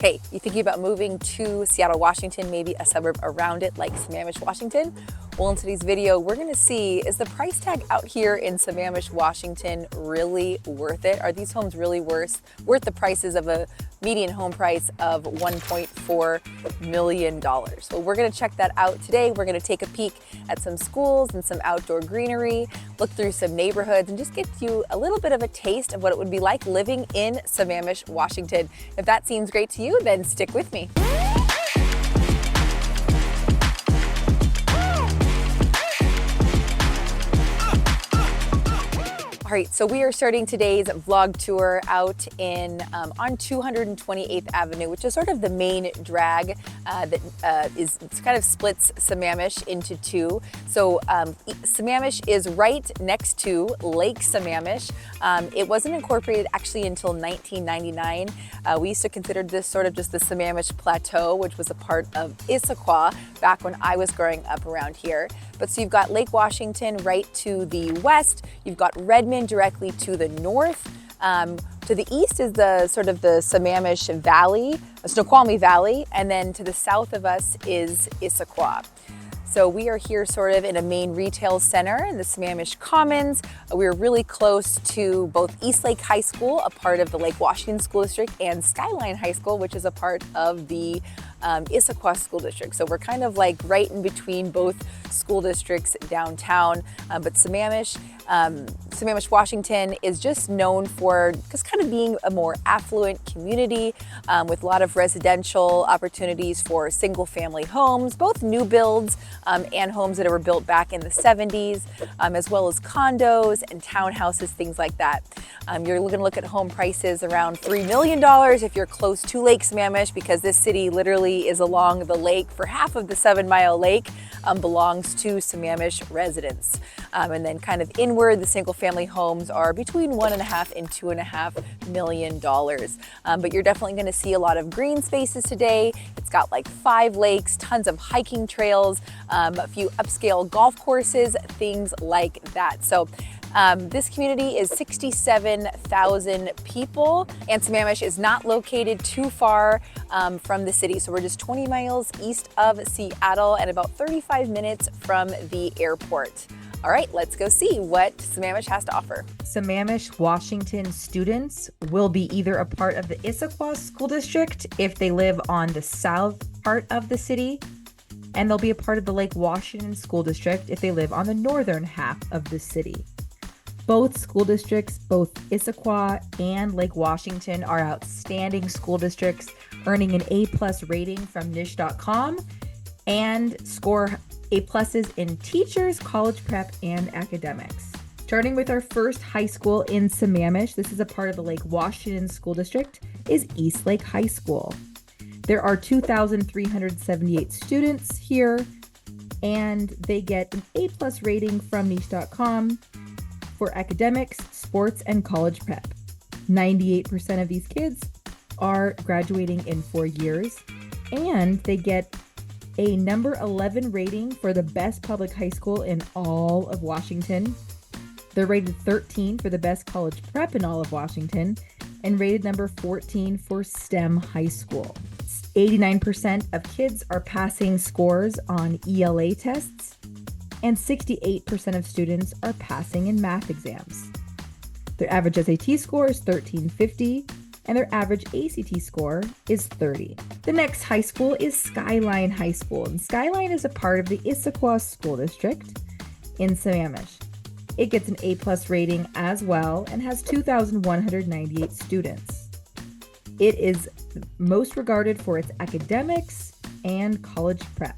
Hey, you thinking about moving to Seattle, Washington, maybe a suburb around it like Sammamish, Washington? Well, in today's video, we're gonna see, is the price tag out here in Sammamish, Washington really worth it? Are these homes really worth the prices of a median home price of $1.4 million? Well, we're gonna check that out today. We're gonna take a peek at some schools and some outdoor greenery, look through some neighborhoods, and just get you a little bit of a taste of what it would be like living in Sammamish, Washington. If that seems great to you, then stick with me. All right, so we are starting today's vlog tour out on 228th Avenue, which is sort of the main drag that kind of splits Sammamish into two. So Sammamish is right next to Lake Sammamish. It wasn't incorporated actually until 1999. We used to consider this sort of just the Sammamish Plateau, which was a part of Issaquah back when I was growing up around here. But so you've got Lake Washington right to the west, you've got Redmond directly to the north. To the east is the sort of the Sammamish Valley, Snoqualmie Valley, and then to the south of us is Issaquah. So we are here sort of in a main retail center in the Sammamish Commons. We're really close to both Eastlake High School, a part of the Lake Washington School District, and Skyline High School, which is a part of the Issaquah School District. So we're kind of like right in between both school districts downtown. But Sammamish, Washington is just known for just kind of being a more affluent community with a lot of residential opportunities for single family homes, both new builds and homes that were built back in the 70s, as well as condos and townhouses, things like that. You're going to look at home prices around $3 million if you're close to Lake Sammamish, because this city literally is along the lake. For half of the 7-mile lake belongs to Sammamish residents. And then kind of inward, the single family homes are between $1.5 and $2.5 million. But you're definitely going to see a lot of green spaces today. It's got like 5 lakes, tons of hiking trails, a few upscale golf courses, things like that. So this community is 67,000 people, and Sammamish is not located too far from the city. So we're just 20 miles east of Seattle and about 35 minutes from the airport. All right, let's go see what Sammamish has to offer. Sammamish, Washington students will be either a part of the Issaquah School District if they live on the south part of the city, and they'll be a part of the Lake Washington School District if they live on the northern half of the city. Both school districts, both Issaquah and Lake Washington, are outstanding school districts, earning an A+ rating from niche.com and score A+ in teachers, college prep, and academics. Starting with our first high school in Sammamish, this is a part of the Lake Washington School District, is Eastlake High School. There are 2,378 students here, and they get an A+ rating from niche.com for academics, sports, and college prep. 98% of these kids are graduating in 4 years, and they get a number 11 rating for the best public high school in all of Washington. They're rated 13 for the best college prep in all of Washington, and rated number 14 for STEM high school. 89% of kids are passing scores on ELA tests, and 68% of students are passing in math exams. Their average SAT score is 1350, and their average ACT score is 30. The next high school is Skyline High School, and Skyline is a part of the Issaquah School District in Sammamish. It gets an A+ rating as well and has 2,198 students. It is most regarded for its academics and college prep.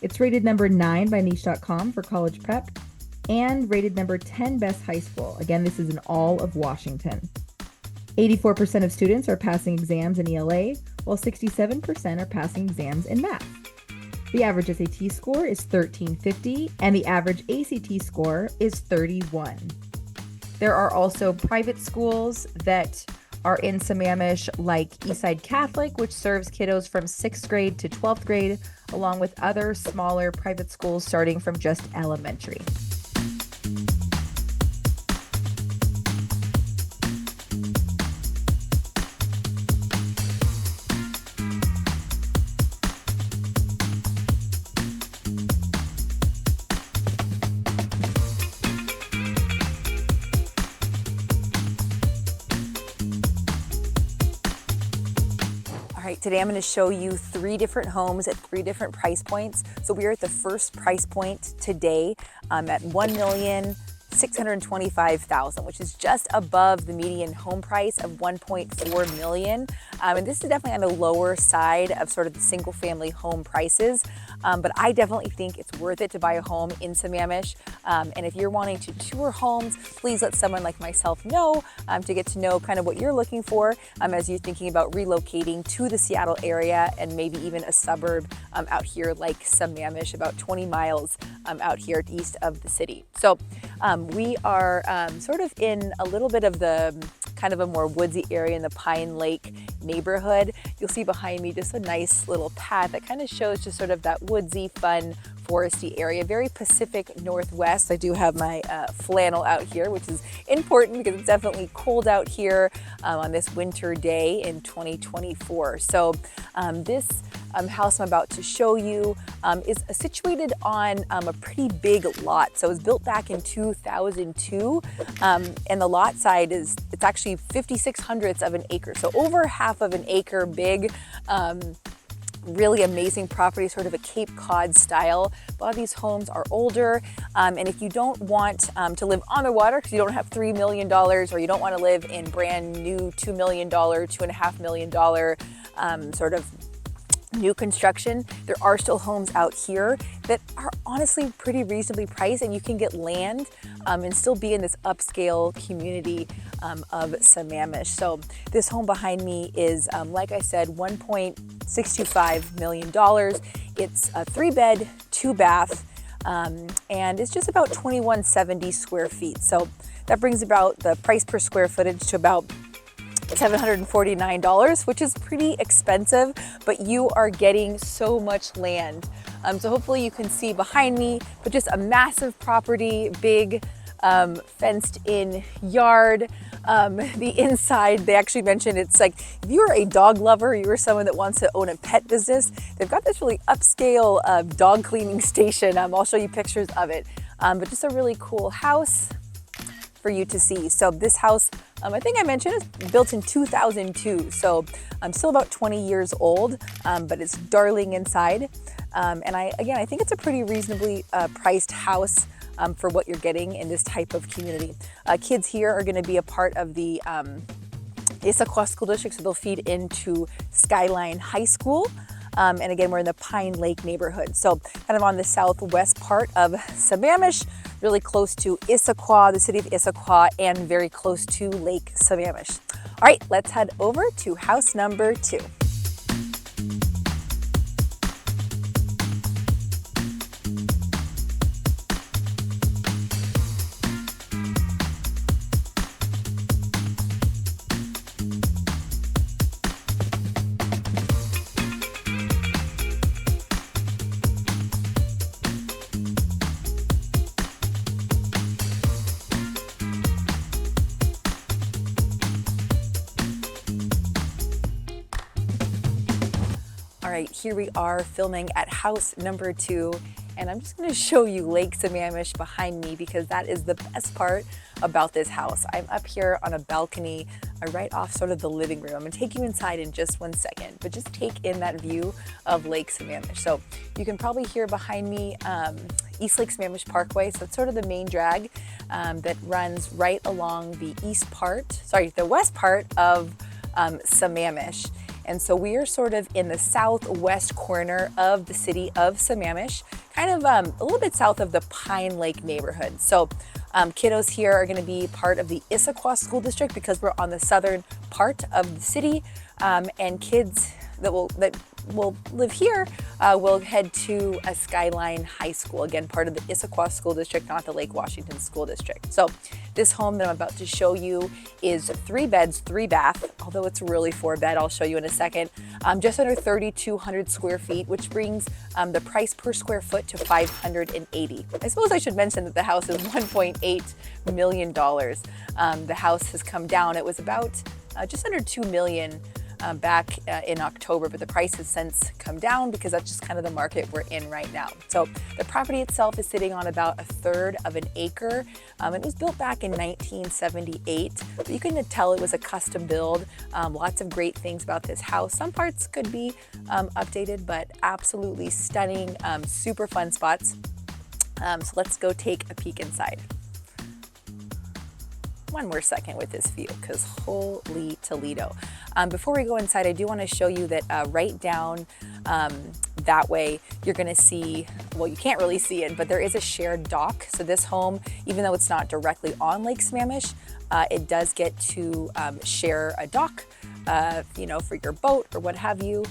It's rated number 9 by niche.com for college prep and rated number 10 best high school. Again, this is in all of Washington. 84% of students are passing exams in ELA, while 67% are passing exams in math. The average SAT score is 1350, and the average ACT score is 31. There are also private schools that are in Sammamish, like Eastside Catholic, which serves kiddos from 6th grade to 12th grade, along with other smaller private schools starting from just elementary. right, today I'm going to show you 3 different homes at 3 different price points. So we are at the first price point today at $1,625,000, which is just above the median home price of $1.4 million. And this is definitely on the lower side of sort of the single family home prices. But I definitely think it's worth it to buy a home in Sammamish. And if you're wanting to tour homes, please let someone like myself know to get to know kind of what you're looking for as you're thinking about relocating to the Seattle area and maybe even a suburb out here like Sammamish, about 20 miles out here east of the city. So we are sort of in a little bit of the kind of a more woodsy area in the Pine Lake neighborhood. You'll see behind me just a nice little path that kind of shows just sort of that woodsy, fun, foresty area, very Pacific Northwest. I do have my flannel out here, which is important because it's definitely cold out here on this winter day in 2024. So this house I'm about to show you is situated on a pretty big lot. So it was built back in 2002, and the lot side it's actually 56/100ths of an acre. So over half of an acre big. Really amazing property, sort of a Cape Cod style. A lot of these homes are older, and if you don't want to live on the water because you don't have $3 million, or you don't want to live in brand new $2 million, $2.5 million sort of new construction, there are still homes out here that are honestly pretty reasonably priced, and you can get land and still be in this upscale community of Sammamish. So this home behind me is, like I said, $1.625 million. It's a 3-bed, 2-bath, and it's just about 2,170 square feet. So that brings about the price per square footage to about $749, which is pretty expensive, but you are getting so much land. So hopefully you can see behind me, but just a massive property, big fenced in yard. The inside, they actually mentioned it's like, if you're a dog lover, you're someone that wants to own a pet business, they've got this really upscale dog cleaning station. I'll show you pictures of it, but just a really cool house for you to see. So this house, I think I mentioned, is built in 2002. So I'm still about 20 years old, but it's darling inside. And I think it's a pretty reasonably priced house for what you're getting in this type of community. Kids here are going to be a part of the Issaquah School District, so they'll feed into Skyline High School. And again, we're in the Pine Lake neighborhood. So kind of on the southwest part of Sammamish, really close to Issaquah, the city of Issaquah, and very close to Lake Sammamish. All right, let's head over to house number 2. All right, here we are filming at house number 2, and I'm just going to show you Lake Sammamish behind me because that is the best part about this house. I'm up here on a balcony right off sort of the living room. I'm going to take you inside in just one second, but just take in that view of Lake Sammamish. So you can probably hear behind me East Lake Sammamish Parkway. So it's sort of the main drag that runs right along the west part of Sammamish. And so we are sort of in the southwest corner of the city of Sammamish, kind of a little bit south of the Pine Lake neighborhood. So kiddos here are going to be part of the Issaquah School District because we're on the southern part of the city, and kids that will live here will head to a Skyline High School, again part of the Issaquah School District, not the Lake Washington School District. So this home that I'm about to show you is 3 beds, 3 bath, although it's really 4-bed. I'll show you in a second. Just under 3,200 square feet, which brings the price per square foot to $580. I suppose I should mention that the house is $1.8 million. The house has come down. It was about just under $2 million back in October, but the price has since come down because that's just kind of the market we're in right now. So the property itself is sitting on about 1/3 of an acre. It was built back in 1978, but you can tell it was a custom build. Lots of great things about this house. Some parts could be updated, but absolutely stunning, super fun spots. So let's go take a peek inside. One more second with this view, because holy Toledo. Before we go inside, I do want to show you that right down that way, you're going to see, well, you can't really see it, but there is a shared dock. So this home, even though it's not directly on Lake Sammamish, it does get to share a dock, for your boat or what have you,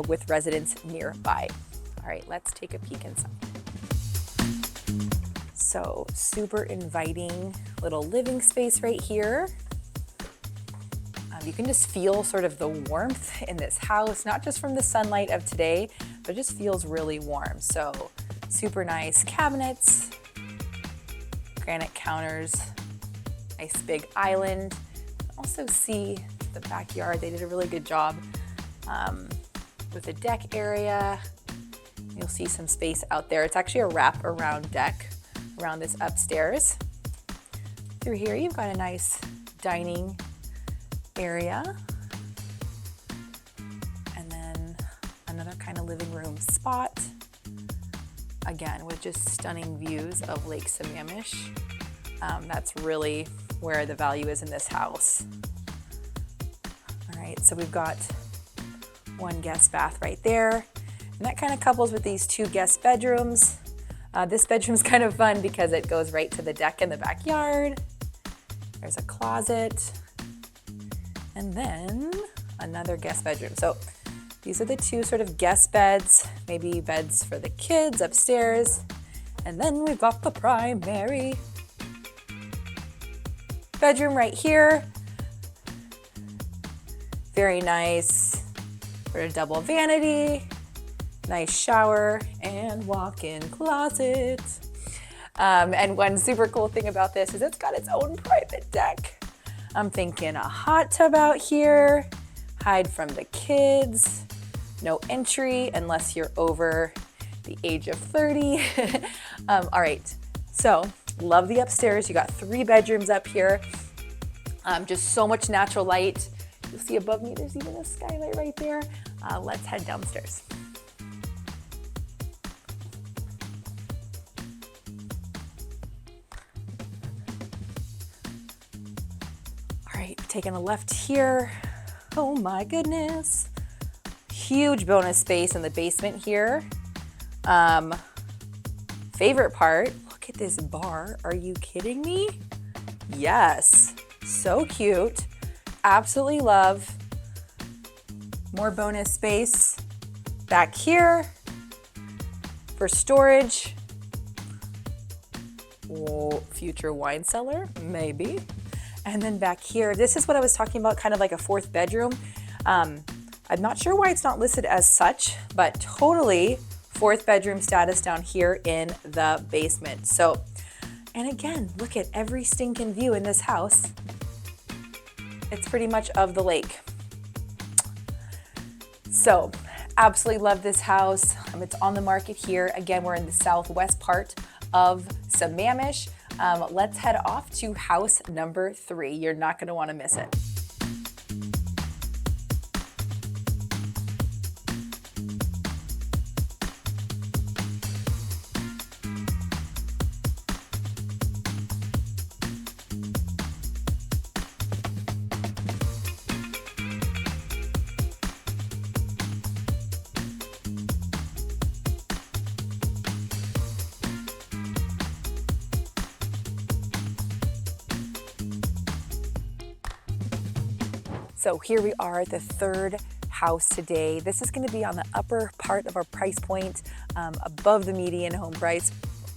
with residents nearby. All right, let's take a peek inside. So super inviting little living space right here. You can just feel sort of the warmth in this house, not just from the sunlight of today, but it just feels really warm. So super nice cabinets, granite counters, nice big island. Also see the backyard. They did a really good job with the deck area. You'll see some space out there. It's actually a wrap around deck around this upstairs. Through here, you've got a nice dining area. And then another kind of living room spot. Again, with just stunning views of Lake Sammamish. That's really where the value is in this house. All right, so we've got one guest bath right there. And that kind of couples with these 2 guest bedrooms. This bedroom's kind of fun because it goes right to the deck in the backyard. There's a closet. And then another guest bedroom. So these are the 2 sort of guest beds, maybe beds for the kids upstairs. And then we've got the primary bedroom right here. Very nice for a double vanity. Nice shower and walk-in closet. And one super cool thing about this is it's got its own private deck. I'm thinking a hot tub out here, hide from the kids, no entry unless you're over the age of 30. All right, so love the upstairs. You got 3 bedrooms up here. Just so much natural light. You'll see above me, there's even a skylight right there. Let's head downstairs. Taking a left here. Oh my goodness. Huge bonus space in the basement here. Favorite part, look at this bar. Are you kidding me? Yes, so cute. Absolutely love. More bonus space back here for storage. Oh, future wine cellar, maybe. And then back here, this is what I was talking about, kind of like a 4th bedroom. I'm not sure why it's not listed as such, but totally 4th bedroom status down here in the basement. So, and again, look at every stinking view in this house. It's pretty much of the lake. So, absolutely love this house. It's on the market here. Again, we're in the southwest part of Sammamish. Let's head off to house number 3. You're not going to want to miss it. So here we are at the 3rd house today. This is going to be on the upper part of our price point, above the median home price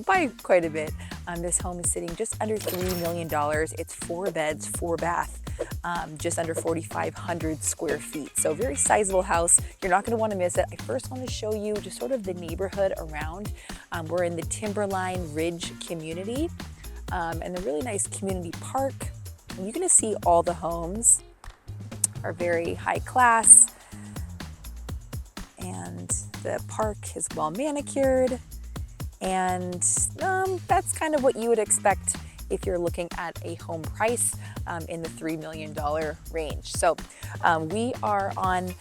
by quite a bit. This home is sitting just under $3 million. It's 4 beds, 4 bath, just under 4,500 square feet. So very sizable house. You're not going to want to miss it. I first want to show you just sort of the neighborhood around. We're in the Timberline Ridge community, and the really nice community park. And you're going to see all the homes are very high class, And the park is well manicured, and that's kind of what you would expect if you're looking at a home price in the $3 million range. So we are on,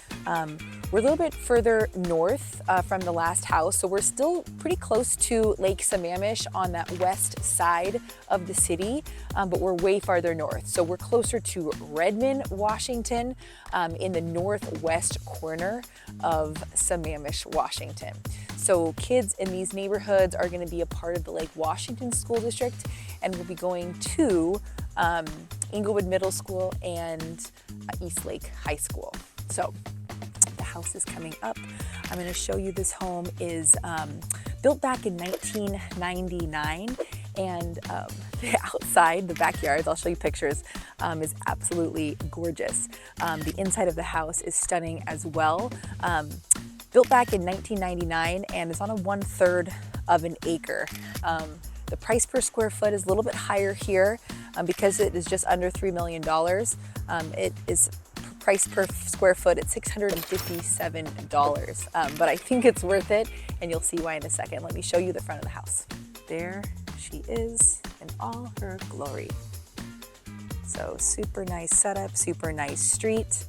we're a little bit further north from the last house, so we're still pretty close to Lake Sammamish on that west side of the city, but we're way farther north. So we're closer to Redmond, Washington, in the northwest corner of Sammamish, Washington. So kids in these neighborhoods are going to be a part of the Lake Washington School District, and we'll be going to Englewood Middle School and East Lake High School. So the house is coming up. I'm going to show you this home is built back in 1999, and the outside, the backyard, I'll show you pictures, is absolutely gorgeous. The inside of the house is stunning as well. Built back in 1999 and is on a 1/3 of an acre. The price per square foot is a little bit higher here because it is just under $3 million. It is price per square foot at $657, but I think it's worth it, and you'll see why in a second. Let me show you the front of the house. There she is in all her glory. So super nice setup, super nice street.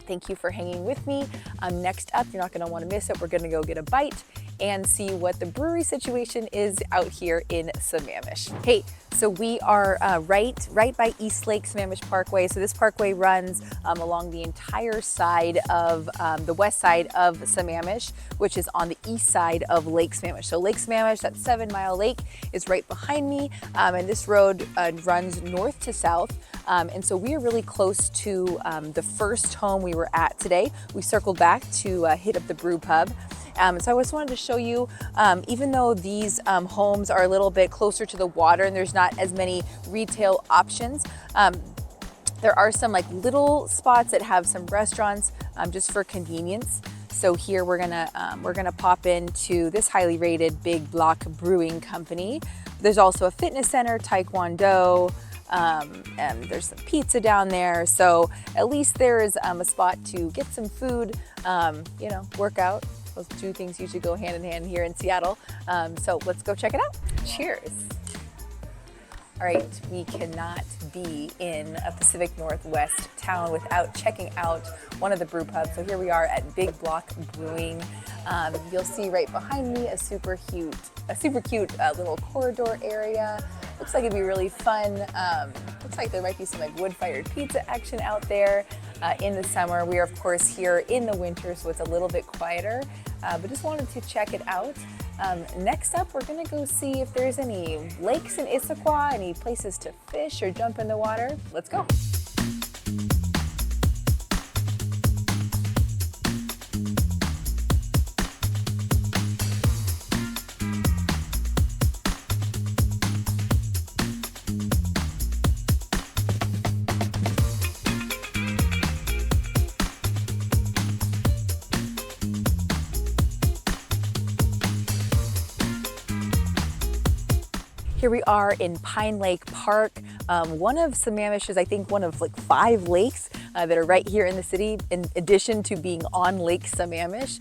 Thank you for hanging with me. Next up, you're not gonna wanna miss it. We're gonna go get a bite and see what the brewery situation is out here in Sammamish. Hey, so we are right by East Lake Sammamish Parkway. So this parkway runs along the entire side of the west side of Sammamish, which is on the east side of Lake Sammamish. So Lake Sammamish, that 7-mile lake, is right behind me, and this road runs north to south. And so we are really close to the first home we were at today. We circled back to hit up the brew pub. So I just wanted to show you, even though these homes are a little bit closer to the water and there's not as many retail options, there are some like little spots that have some restaurants just for convenience. So here we're gonna pop into this highly rated Big Block Brewing Company. There's also a fitness center, Taekwondo, and there's some pizza down there. So at least there is a spot to get some food, work out. Those two things usually go hand in hand here in Seattle. So let's go check it out. Cheers. All right, we cannot be in a Pacific Northwest town without checking out one of the brew pubs. So here we are at Big Block Brewing. You'll see right behind me a super cute little corridor area. Looks like it'd be really fun. Looks like there might be some like wood-fired pizza action out there in the summer. We are of course here in the winter, so it's a little bit quieter, but just wanted to check it out. Next up, we're gonna go see if there's any lakes in Issaquah, any places to fish or jump in the water. Let's go. Here we are in Pine Lake Park, one of Sammamish's, I think one of like 5 lakes that are right here in the city, in addition to being on Lake Sammamish.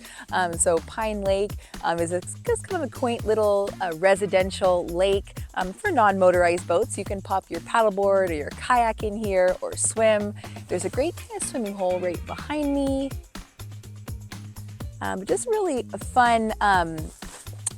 So Pine Lake is just kind of a quaint little residential lake for non-motorized boats. You can pop your paddleboard or your kayak in here or swim. There's a great kind of swimming hole right behind me. Just really a fun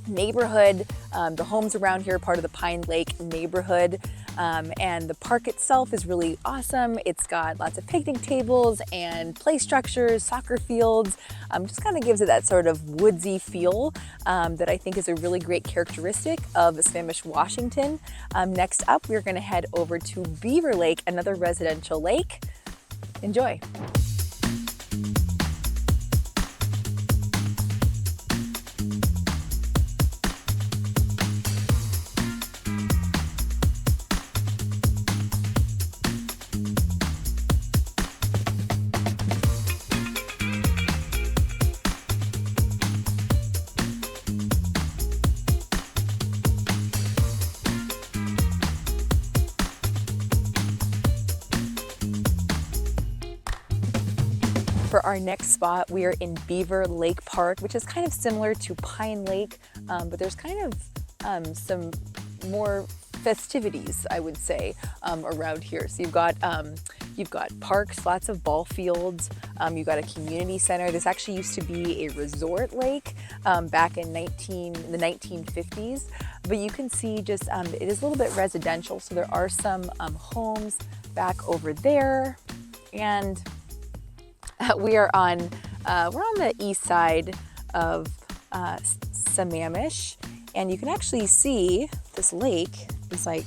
neighborhood. The homes around here are part of the Pine Lake neighborhood, and the park itself is really awesome. It's got lots of picnic tables and play structures, soccer fields, just kind of gives it that sort of woodsy feel that I think is a really great characteristic of Sammamish, Washington. Next up, we're gonna head over to Beaver Lake, another residential lake. Enjoy. For our next spot, we are in Beaver Lake Park, which is kind of similar to Pine Lake, but there's kind of some more festivities, I would say, around here. So you've got parks, lots of ball fields. You've got a community center. This actually used to be a resort lake back in the 1950s. But you can see just it is a little bit residential. So there are some homes back over there, and we're on the east side of Sammamish, and you can actually see this lake is like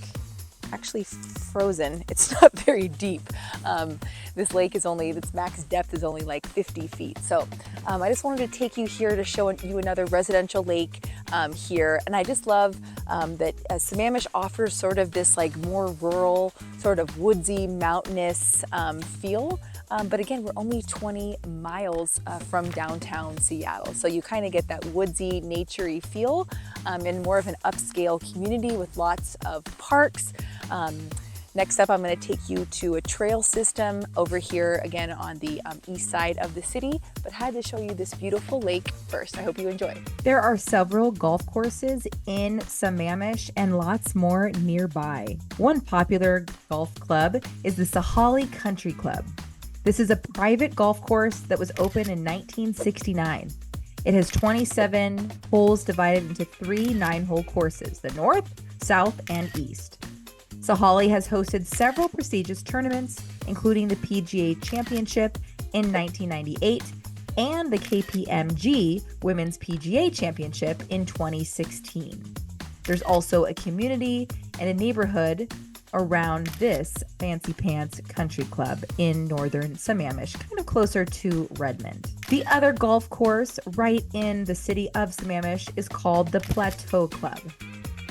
actually frozen. It's not very deep. This lake is its max depth is only like 50 feet. So I just wanted to take you here to show you another residential lake here. And I just love that Sammamish offers sort of this like more rural, sort of woodsy, mountainous feel. But again, we're only 20 miles from downtown Seattle. So you kind of get that woodsy, naturey feel and more of an upscale community with lots of parks. Next up, I'm going to take you to a trail system over here, again on the east side of the city, but had to show you this beautiful lake first. I hope you enjoy. There are several golf courses in Sammamish and lots more nearby. One popular golf club is the Sammamish Country Club. This is a private golf course that was opened in 1969. It has 27 holes divided into 3 9-hole courses, the north, south, and east. Sammamish has hosted several prestigious tournaments, including the PGA Championship in 1998 and the KPMG Women's PGA Championship in 2016. There's also a community and a neighborhood around this Fancy Pants Country Club in northern Sammamish, kind of closer to Redmond. The other golf course right in the city of Sammamish is called the Plateau Club.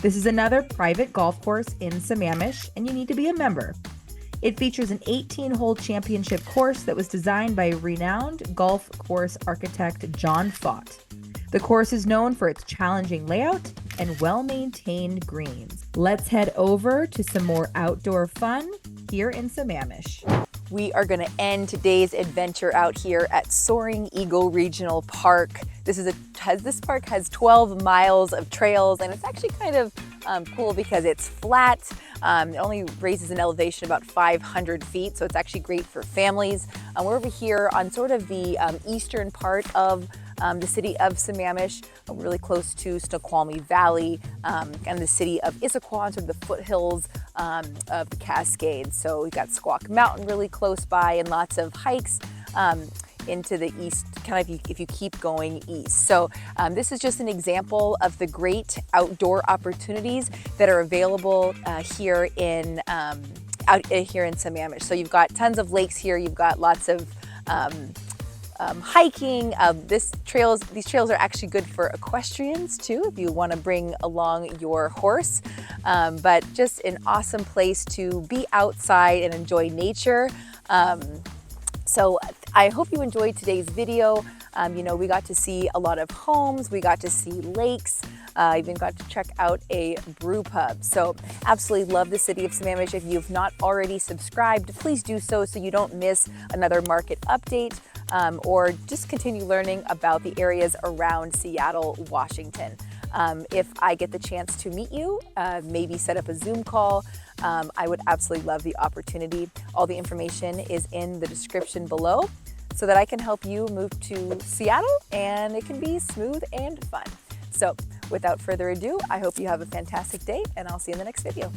This is another private golf course in Sammamish, and you need to be a member. It features an 18-hole championship course that was designed by renowned golf course architect John Fott. The course is known for its challenging layout and well-maintained greens. Let's head over to some more outdoor fun here in Sammamish. We are going to end today's adventure out here at Soaring Eagle Regional Park. This park has 12 miles of trails, and it's actually kind of cool because it's flat. It only raises an elevation about 500 feet, so it's actually great for families. We're over here on sort of the eastern part of the city of Sammamish, really close to Snoqualmie Valley, and the city of Issaquah, sort of the foothills of the Cascades. So we've got Squawk Mountain really close by, and lots of hikes into the east, kind of if you keep going east. So this is just an example of the great outdoor opportunities that are available here in Sammamish. So you've got tons of lakes here. You've got lots of hiking. These trails are actually good for equestrians too, if you want to bring along your horse. But just an awesome place to be outside and enjoy nature. So I hope you enjoyed today's video. We got to see a lot of homes, we got to see lakes, even got to check out a brew pub. So absolutely love the city of Sammamish. If you've not already subscribed, please do so you don't miss another market update, or just continue learning about the areas around Seattle, Washington. If I get the chance to meet you, maybe set up a Zoom call, I would absolutely love the opportunity. All the information is in the description below so that I can help you move to Seattle and it can be smooth and fun. So without further ado, I hope you have a fantastic day, and I'll see you in the next video.